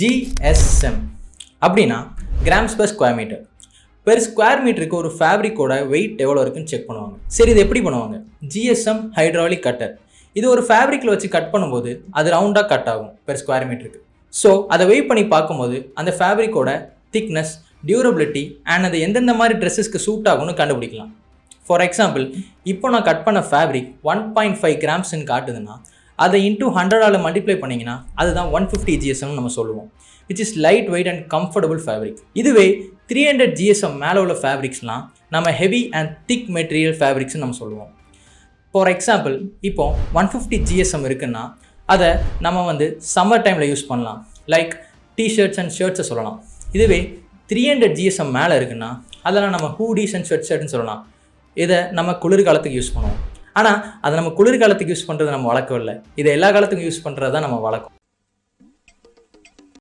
GSM அப்படின்னா grams per square metre. Per square மீட்டருக்கு ஒரு ஃபேப்ரிக்கோட வெயிட் எவ்வளோ இருக்குன்னு செக் பண்ணுவாங்க. சரி, இது எப்படி பண்ணுவாங்க? GSM hydraulic cutter. இது ஒரு ஃபேப்ரிக்கில் வச்சு கட் பண்ணும்போது அது ரவுண்டாக கட் ஆகும் பெர் ஸ்கொயர் மீட்டருக்கு. ஸோ அதை வெயிட் பண்ணி பார்க்கும்போது அந்த ஃபேப்ரிக்கோட திக்னஸ், டியூரபிலிட்டி அண்ட் அது எந்தெந்த மாதிரி ட்ரெஸ்ஸஸ்க்கு சூட் ஆகும்னு கண்டுபிடிக்கலாம். ஃபார் எக்ஸாம்பிள், இப்போ நான் கட் பண்ண ஃபேப்ரிக் 1.5 கிராம்ஸ்ன்னு காட்டுதுன்னா அதை இன்டூ 100ஆல் மல்டிப்ளை பண்ணிங்கன்னா அதுதான் 150 GSM நம்ம சொல்லுவோம், which is light weight and comfortable fabric. இதுவே 300 GSM மேலே உள்ள ஃபேப்ரிக்ஸ்லாம் நம்ம ஹெவி அண்ட் திக் மெட்டீரியல் ஃபேப்ரிக்ஸ்னு நம்ம சொல்லுவோம். ஃபார் எக்ஸாம்பிள், இப்போ 150 GSM இருக்குன்னா அதை நம்ம சம்மர் டைமில் யூஸ் பண்ணலாம், லைக் டிஷர்ட்ஸ் அண்ட் ஷர்ட்ஸை சொல்லலாம். இதுவே 300 GSM மேலே இருக்குன்னா அதெல்லாம் நம்ம ஹூடிஸ் அண்ட் ஷர்ட்ஸ்ன்னு சொல்லலாம். இதை நம்ம குளிர்காலத்துக்கு யூஸ் பண்ணுவோம். ஆனால் அதை நம்ம குளிர்காலத்துக்கு யூஸ் பண்ணுறது நம்ம வழக்கம் இல்லை, இதை எல்லா காலத்துக்கும் யூஸ் பண்ணுறது தான் நம்ம வழக்கம்.